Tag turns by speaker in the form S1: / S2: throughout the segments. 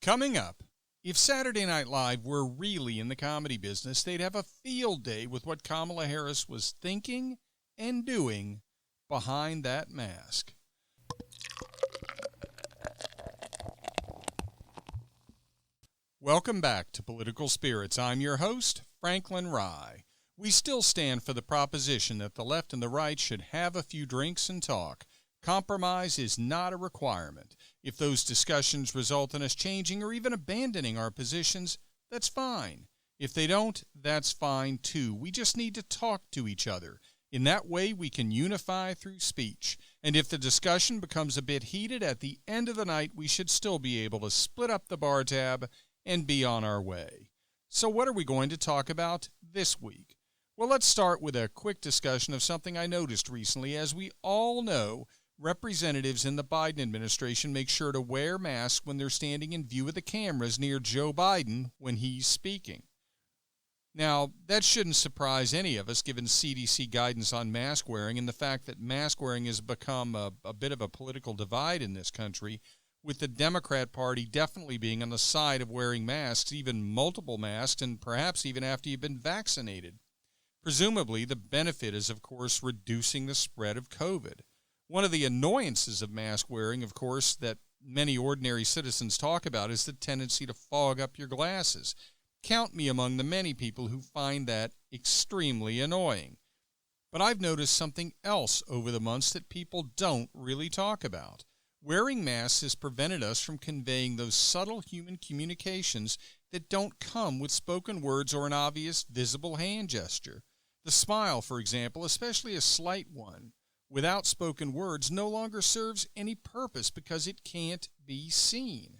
S1: Coming up, if Saturday Night Live were really in the comedy business, they'd have a field day with what Kamala Harris was thinking and doing behind that mask. Welcome back to Political Spirits. I'm your host, Franklin Rye. We still stand for the proposition that the left and the right should have a few drinks and talk. Compromise is not a requirement. If those discussions result in us changing or even abandoning our positions, that's fine. If they don't, that's fine too. We just need to talk to each other. In that way, we can unify through speech. And if the discussion becomes a bit heated, at the end of the night, we should still be able to split up the bar tab and be on our way. So what are we going to talk about this week? Well, let's start with a quick discussion of something I noticed recently. As we all know, representatives in the Biden administration make sure to wear masks when they're standing in view of the cameras near Joe Biden when he's speaking. Now, that shouldn't surprise any of us given CDC guidance on mask wearing and the fact that mask wearing has become a bit of a political divide in this country, with the Democrat Party definitely being on the side of wearing masks, even multiple masks, and perhaps even after you've been vaccinated. Presumably, the benefit is, of course, reducing the spread of COVID. One of the annoyances of mask wearing, of course, that many ordinary citizens talk about is the tendency to fog up your glasses. Count me among the many people who find that extremely annoying. But I've noticed something else over the months that people don't really talk about. Wearing masks has prevented us from conveying those subtle human communications that don't come with spoken words or an obvious visible hand gesture. The smile, for example, especially a slight one, without spoken words, no longer serves any purpose because it can't be seen.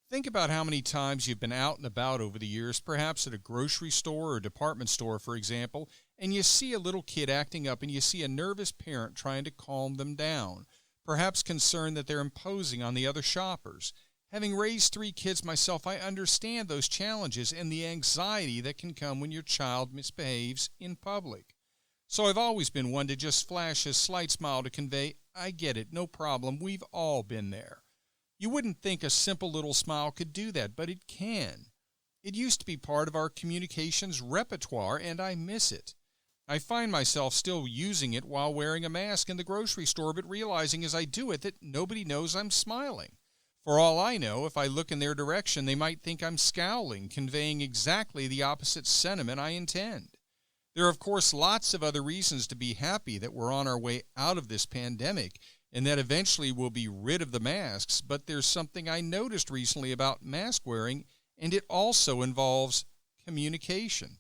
S1: Think about how many times you've been out and about over the years, perhaps at a grocery store or department store, for example, and you see a little kid acting up and you see a nervous parent trying to calm them down, perhaps concerned that they're imposing on the other shoppers. Having raised 3 kids myself, I understand those challenges and the anxiety that can come when your child misbehaves in public. So I've always been one to just flash a slight smile to convey, I get it, no problem, we've all been there. You wouldn't think a simple little smile could do that, but it can. It used to be part of our communications repertoire, and I miss it. I find myself still using it while wearing a mask in the grocery store, but realizing as I do it that nobody knows I'm smiling. For all I know, if I look in their direction, they might think I'm scowling, conveying exactly the opposite sentiment I intend. There are, of course, lots of other reasons to be happy that we're on our way out of this pandemic and that eventually we'll be rid of the masks, but there's something I noticed recently about mask wearing, and it also involves communication.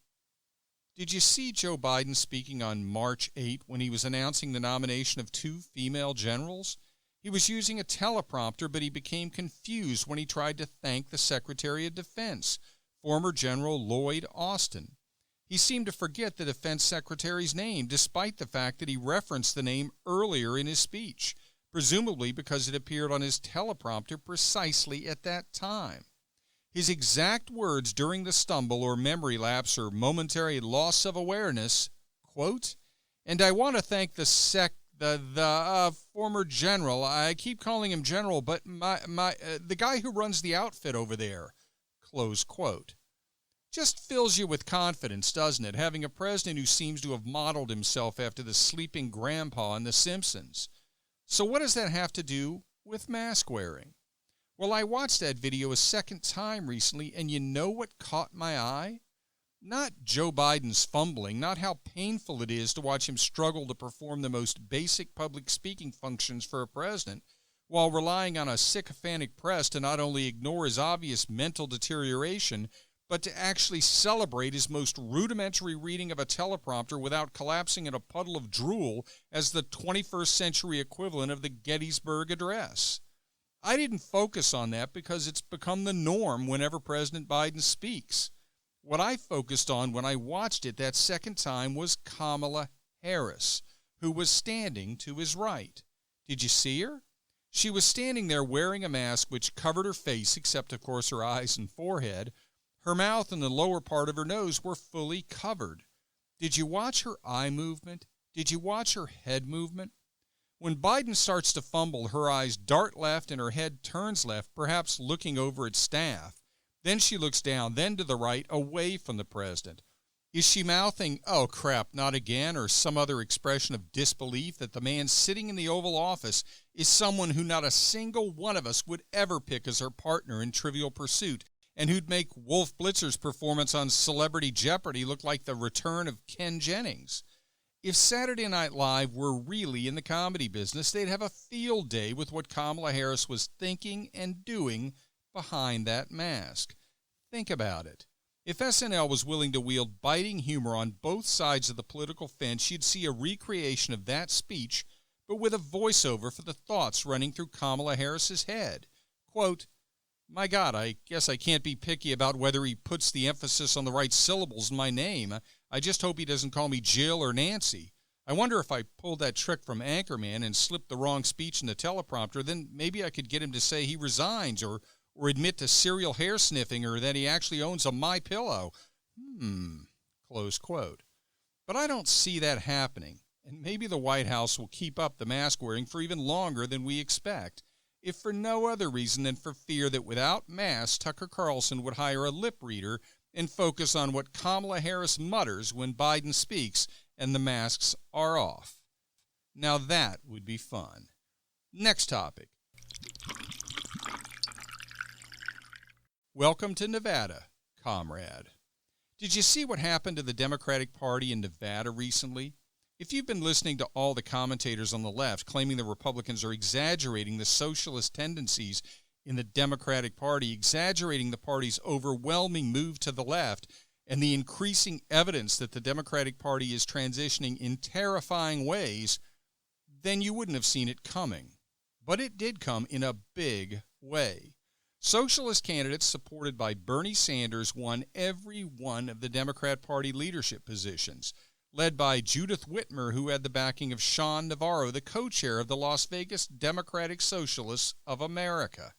S1: Did you see Joe Biden speaking on March 8 when he was announcing the nomination of 2 female generals? He was using a teleprompter, but he became confused when he tried to thank the Secretary of Defense, former General Lloyd Austin. He seemed to forget the Defense Secretary's name, despite the fact that he referenced the name earlier in his speech, presumably because it appeared on his teleprompter precisely at that time. His exact words during the stumble or memory lapse or momentary loss of awareness, quote, "And I want to thank the former general, I keep calling him general, but the guy who runs the outfit over there," close quote. Just fills you with confidence, doesn't it, having a president who seems to have modeled himself after the sleeping grandpa in The Simpsons. So what does that have to do with mask wearing? Well, I watched that video a second time recently, and you know what caught my eye? Not Joe Biden's fumbling, not how painful it is to watch him struggle to perform the most basic public speaking functions for a president, while relying on a sycophantic press to not only ignore his obvious mental deterioration, but to actually celebrate his most rudimentary reading of a teleprompter without collapsing in a puddle of drool as the 21st century equivalent of the Gettysburg Address. I didn't focus on that because it's become the norm whenever President Biden speaks. What I focused on when I watched it that second time was Kamala Harris, who was standing to his right. Did you see her? She was standing there wearing a mask which covered her face, except, of course, her eyes and forehead. Her mouth and the lower part of her nose were fully covered. Did you watch her eye movement? Did you watch her head movement? When Biden starts to fumble, her eyes dart left and her head turns left, perhaps looking over at staff. Then she looks down, then to the right, away from the president. Is she mouthing, "Oh crap, not again," or some other expression of disbelief that the man sitting in the Oval Office is someone who not a single one of us would ever pick as our partner in Trivial Pursuit, and who'd make Wolf Blitzer's performance on Celebrity Jeopardy look like the return of Ken Jennings? If Saturday Night Live were really in the comedy business, they'd have a field day with what Kamala Harris was thinking and doing behind that mask. Think about it. If SNL was willing to wield biting humor on both sides of the political fence, you'd see a recreation of that speech, but with a voiceover for the thoughts running through Kamala Harris's head. Quote, "My God, I guess I can't be picky about whether he puts the emphasis on the right syllables in my name. I just hope he doesn't call me Jill or Nancy. I wonder if I pulled that trick from Anchorman and slipped the wrong speech in the teleprompter, then maybe I could get him to say he resigns or admit to serial hair sniffing or that he actually owns a MyPillow. Close quote. But I don't see that happening, and maybe the White House will keep up the mask wearing for even longer than we expect, if for no other reason than for fear that without masks, Tucker Carlson would hire a lip reader and focus on what Kamala Harris mutters when Biden speaks and the masks are off. Now that would be fun. Next topic. Welcome to Nevada, comrade. Did you see what happened to the Democratic Party in Nevada recently? If you've been listening to all the commentators on the left claiming the Republicans are exaggerating the socialist tendencies in the Democratic Party, exaggerating the party's overwhelming move to the left, and the increasing evidence that the Democratic Party is transitioning in terrifying ways, then you wouldn't have seen it coming. But it did come in a big way. Socialist candidates supported by Bernie Sanders won every one of the Democrat Party leadership positions, led by Judith Whitmer, who had the backing of Sean Navarro, the co-chair of the Las Vegas Democratic Socialists of America.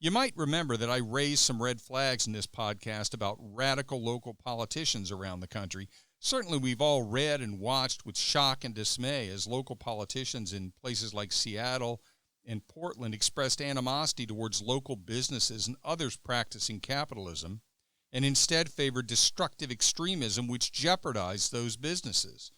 S1: You might remember that I raised some red flags in this podcast about radical local politicians around the country. Certainly we've all read and watched with shock and dismay as local politicians in places like Seattle and Portland expressed animosity towards local businesses and others practicing capitalism, and instead favored destructive extremism which jeopardized those businesses.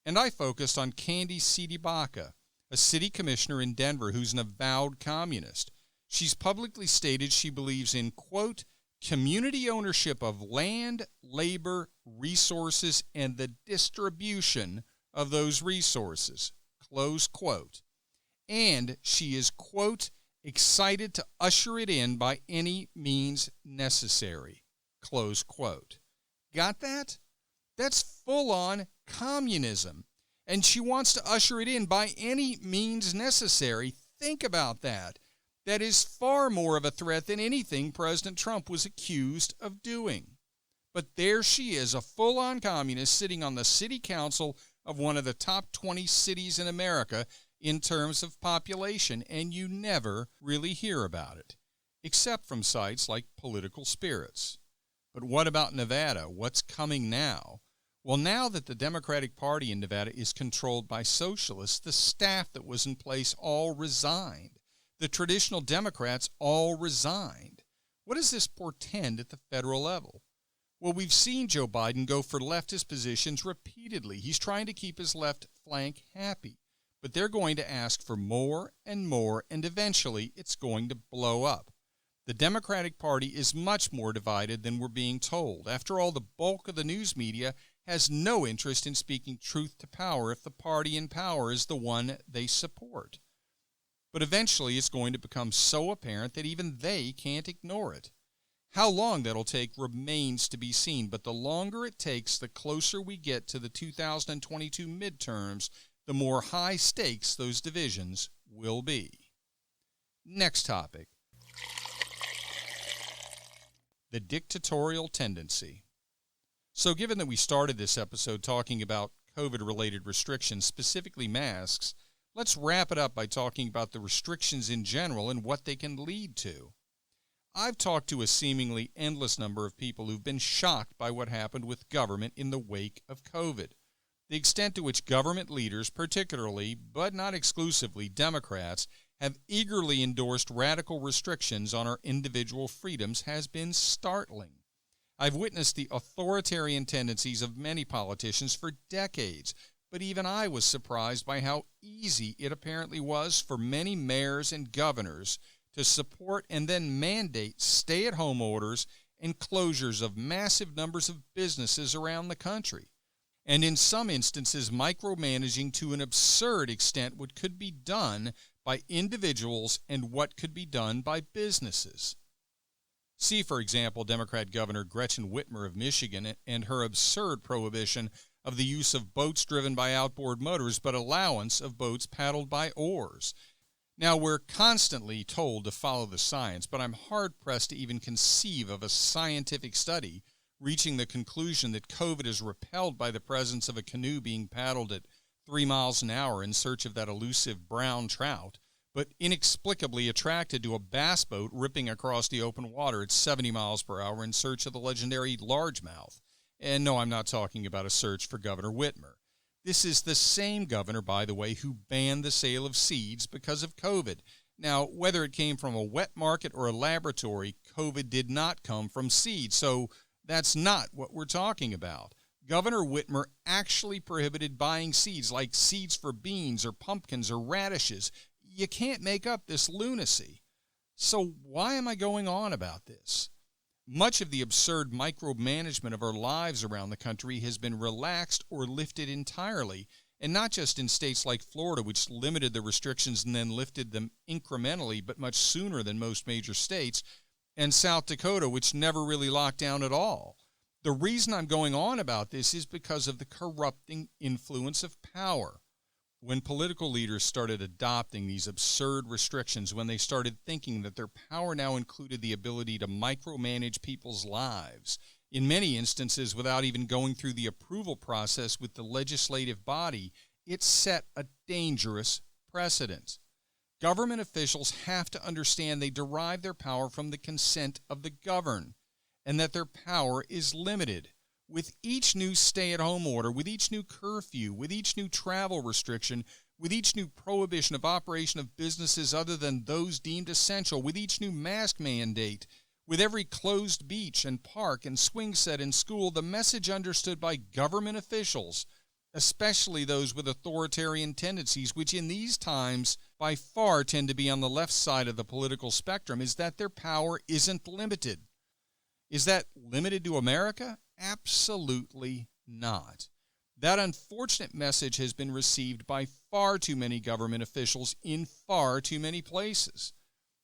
S1: And I focused on Candy Sidibaka, a city commissioner in Denver who's an avowed communist. She's publicly stated she believes in, quote, community ownership of land, labor, resources, and the distribution of those resources, close quote. And she is, quote, excited to usher it in by any means necessary, close quote. Got that? That's full-on communism. And she wants to usher it in by any means necessary. Think about that. That is far more of a threat than anything President Trump was accused of doing. But there she is, a full-on communist sitting on the city council of one of the top 20 cities in America in terms of population, and you never really hear about it, except from sites like Political Spirits. But what about Nevada? What's coming now? Well, now that the Democratic Party in Nevada is controlled by socialists, the staff that was in place all resigned. The traditional Democrats all resigned. What does this portend at the federal level? Well, we've seen Joe Biden go for leftist positions repeatedly. He's trying to keep his left flank happy. But they're going to ask for more, and eventually it's going to blow up. The Democratic Party is much more divided than we're being told. After all, the bulk of the news media has no interest in speaking truth to power if the party in power is the one they support. But eventually it's going to become so apparent that even they can't ignore it. How long that'll take remains to be seen, but the longer it takes, the closer we get to the 2022 midterms, the more high stakes those divisions will be. Next topic. The dictatorial tendency. So given that we started this episode talking about COVID-related restrictions, specifically masks, let's wrap it up by talking about the restrictions in general and what they can lead to. I've talked to a seemingly endless number of people who've been shocked by what happened with government in the wake of COVID. the extent to which government leaders, particularly, but not exclusively, Democrats, have eagerly endorsed radical restrictions on our individual freedoms has been startling. I've witnessed the authoritarian tendencies of many politicians for decades, but even I was surprised by how easy it apparently was for many mayors and governors to support and then mandate stay-at-home orders and closures of massive numbers of businesses around the country, and in some instances micromanaging to an absurd extent what could be done by individuals and what could be done by businesses. See, for example, Democrat Governor Gretchen Whitmer of Michigan and her absurd prohibition of the use of boats driven by outboard motors, but allowance of boats paddled by oars. Now, we're constantly told to follow the science, but I'm hard-pressed to even conceive of a scientific study reaching the conclusion that COVID is repelled by the presence of a canoe being paddled at 3 miles an hour in search of that elusive brown trout, but inexplicably attracted to a bass boat ripping across the open water at 70 miles per hour in search of the legendary largemouth. And no, I'm not talking about a search for Governor Whitmer. This is the same governor, by the way, who banned the sale of seeds because of COVID. Now, whether it came from a wet market or a laboratory, COVID did not come from seeds, so that's not what we're talking about. Governor Whitmer actually prohibited buying seeds, like seeds for beans or pumpkins or radishes. You can't make up this lunacy. So why am I going on about this? Much of the absurd micromanagement of our lives around the country has been relaxed or lifted entirely, and not just in states like Florida, which limited the restrictions and then lifted them incrementally but much sooner than most major states, and South Dakota, which never really locked down at all. The reason I'm going on about this is because of the corrupting influence of power. When political leaders started adopting these absurd restrictions, when they started thinking that their power now included the ability to micromanage people's lives, in many instances without even going through the approval process with the legislative body, it set a dangerous precedent. Government officials have to understand they derive their power from the consent of the governed, and that their power is limited. With each new stay-at-home order, with each new curfew, with each new travel restriction, with each new prohibition of operation of businesses other than those deemed essential, with each new mask mandate, with every closed beach and park and swing set in school, the message understood by government officials, especially those with authoritarian tendencies, which in these times by far tend to be on the left side of the political spectrum, is that their power isn't limited. Is that limited to America? Absolutely not. That unfortunate message has been received by far too many government officials in far too many places.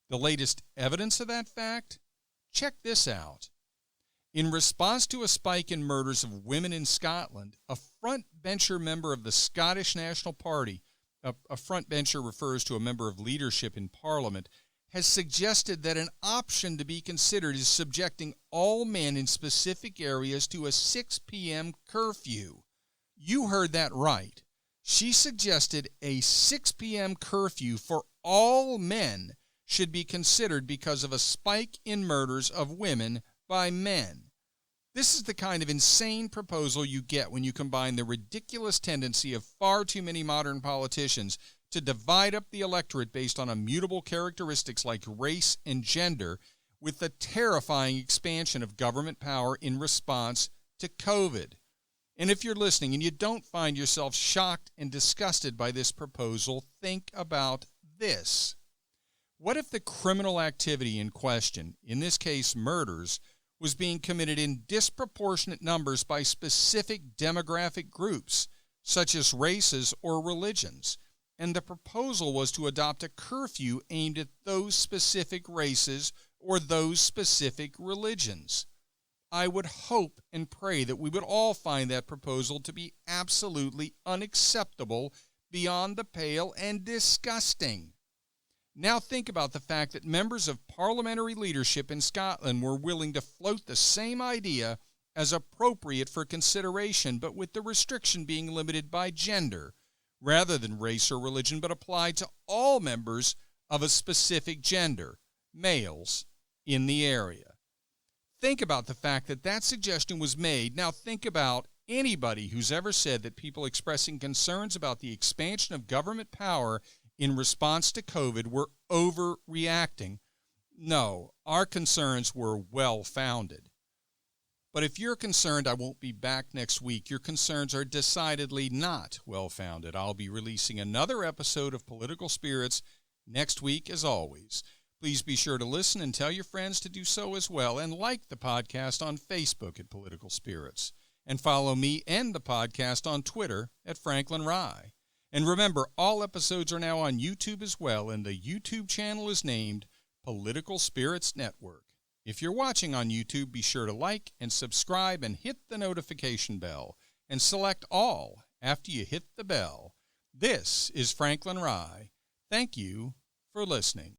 S1: The latest evidence of that fact? Check this out. In response to a spike in murders of women in Scotland, a frontbencher member of the Scottish National Party, a frontbencher refers to a member of leadership in Parliament, has suggested that an option to be considered is subjecting all men in specific areas to a 6 p.m. curfew. You heard that right. She suggested a 6 p.m. curfew for all men should be considered because of a spike in murders of women by men. This is the kind of insane proposal you get when you combine the ridiculous tendency of far too many modern politicians to divide up the electorate based on immutable characteristics like race and gender with the terrifying expansion of government power in response to COVID. And if you're listening and you don't find yourself shocked and disgusted by this proposal, think about this. What if the criminal activity in question, in this case murders, was being committed in disproportionate numbers by specific demographic groups, such as races or religions, and the proposal was to adopt a curfew aimed at those specific races or those specific religions? I would hope and pray that we would all find that proposal to be absolutely unacceptable, beyond the pale, and disgusting. Now think about the fact that members of parliamentary leadership in Scotland were willing to float the same idea as appropriate for consideration, but with the restriction being limited by gender, rather than race or religion, but applied to all members of a specific gender, males, in the area. Think about the fact that that suggestion was made. Now think about anybody who's ever said that people expressing concerns about the expansion of government power in response to COVID were overreacting. No, our concerns were well-founded. But if you're concerned I won't be back next week, your concerns are decidedly not well-founded. I'll be releasing another episode of Political Spirits next week, as always. Please be sure to listen and tell your friends to do so as well, and like the podcast on Facebook at Political Spirits, and follow me and the podcast on Twitter at Franklin Rye. And remember, all episodes are now on YouTube as well, and the YouTube channel is named Political Spirits Network. If you're watching on YouTube, be sure to like and subscribe and hit the notification bell, and select all after you hit the bell. This is Franklin Rye. Thank you for listening.